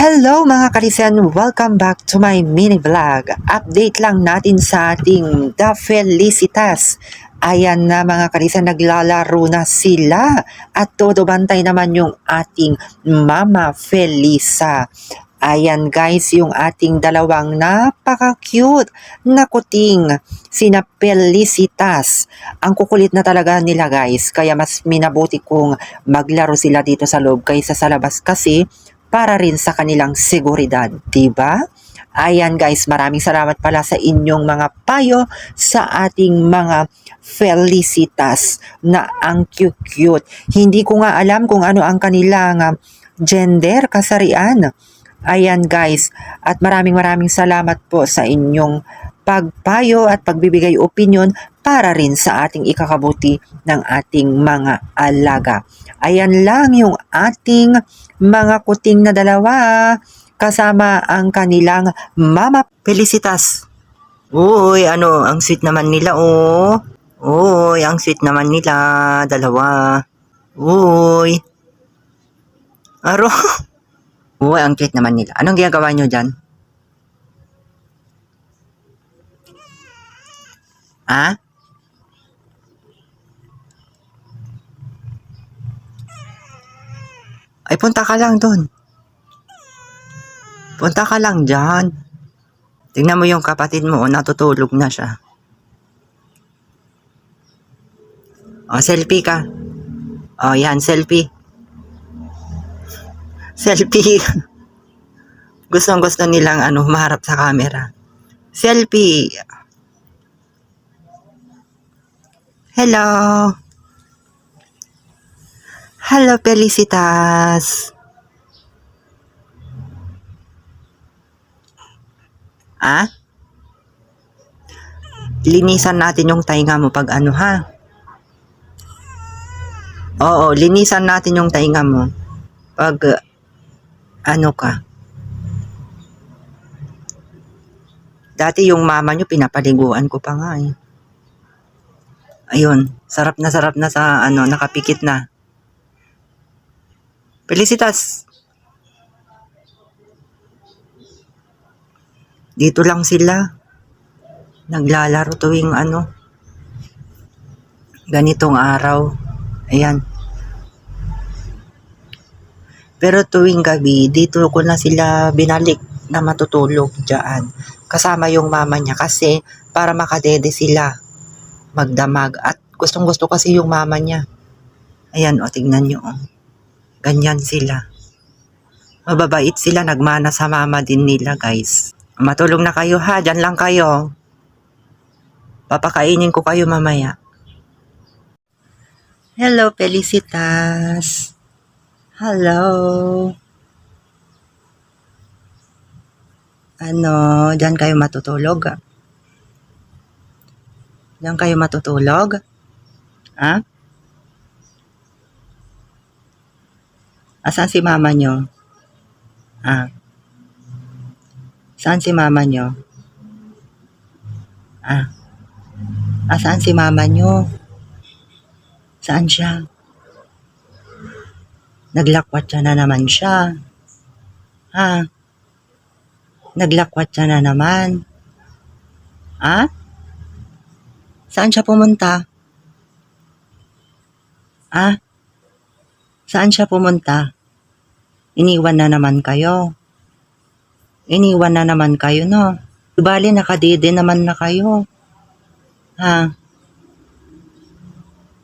Hello mga kalisen! Welcome back to my mini vlog. Update lang natin sa ating The Felicitas. Ayan na mga kalisen, naglalaro na sila at todo bantay naman yung ating Mama Felisa. Ayan guys, yung ating dalawang napaka-cute na kuting, sina Felicitas. Ang kukulit na talaga nila guys, kaya mas minabuti kong maglaro sila dito sa loob kaysa sa labas kasi para rin sa kanilang seguridad, diba? Ayan guys, maraming salamat pala sa inyong mga payo sa ating mga Felicitas na ang cute-cute. Hindi ko nga alam kung ano ang kanilang gender, kasarian. Ayan guys, at maraming salamat po sa inyong pagpayo at pagbibigay opinion para rin sa ating ikakabuti ng ating mga alaga. Ayan lang yung ating mga kuting na dalawa kasama ang kanilang Mama Felicitas. Uy, ang sweet naman nila, oh. Uy, ang sweet naman nila, dalawa. Uy. Aro. Uy, ang cute naman nila. Anong ginagawa nyo dyan? Ha? Ay, punta ka lang doon. Punta ka lang dyan. Tingnan mo yung kapatid mo, natutulog na siya. O, selfie ka. O, yan, selfie. Selfie. Gustong-gusto nilang maharap sa camera. Selfie. Hello. Hello, Felicitas. Ah? Linisan natin yung tainga mo pag ha? Oo, linisan natin yung tainga mo pag ka. Dati yung mama nyo pinapaliguan ko pa nga eh. Ayun, sarap na sa nakapikit na. Felicitas. Dito lang sila. Naglalaro tuwing ganitong araw. Ayan. Pero tuwing gabi, dito ko na sila binalik na matutulog dyan. Kasama yung mama niya kasi para makadede sila magdamag. At gustong gusto kasi yung mama niya. Ayan, tingnan nyo. Ganyan sila. Mababait sila, nagmana sa mama din nila guys. Matulog na kayo ha, dyan lang kayo. Papakainin ko kayo mamaya. Hello, Felicitas. Hello. Dyan kayo matutulog? Dyan kayo matutulog? Ha? Asan si mama nyo? Saan si mama nyo? Saan si mama nyo? Saan siya? Naglakwat siya na naman siya. Ha? Naglakwat siya na naman. Ha? Saan siya pumunta? Ha? Saan siya pumunta? Iniwan na naman kayo. Iniwan na naman kayo, no? Bali, nakadede naman na kayo. Ha?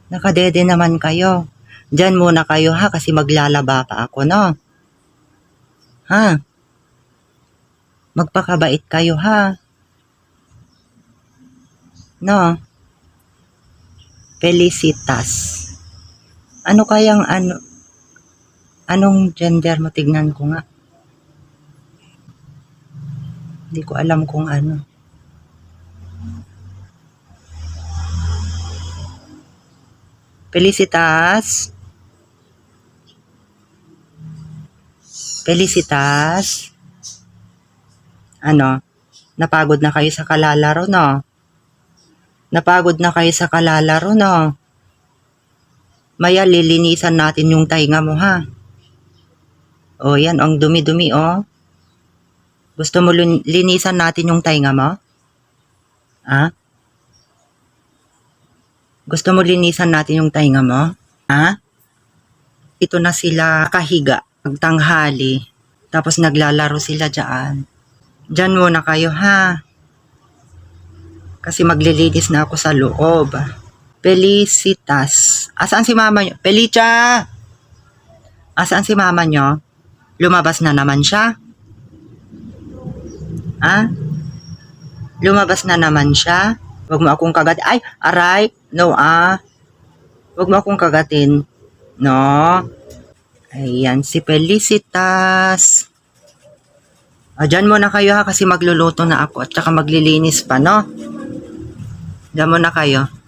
Nakadede naman kayo. Diyan muna kayo ha, kasi maglalaba pa ako, no? Ha? Magpakabait kayo ha. No? Felicitas. Ano kayang anong gender mo? Tignan ko nga. Hindi ko alam kung ano. Felicitas? Felicitas? Napagod na kayo sa kalalaro, no? Napagod na kayo sa kalalaro, no? Maya, lilinisan natin yung tainga mo, ha? O, yan, ang dumi-dumi, oh. Gusto mo linisan natin yung tainga mo? Ha? Gusto mo linisan natin yung tainga mo? Ha? Ito na sila kahiga, pagtanghali. Tapos naglalaro sila dyan. Dyan muna kayo, ha? Kasi maglilinis na ako sa loob. Felicitas. Asaan si mama nyo? Felicia! Asaan si mama nyo? Lumabas na naman siya? Ha? Lumabas na naman siya? Huwag mo akong kagatin. Ay, aray! No, Huwag mo akong kagatin. No? Ayan, si Felicitas. O, dyan muna kayo ha, kasi magluluto na ako at saka maglilinis pa, no? Dyan muna kayo.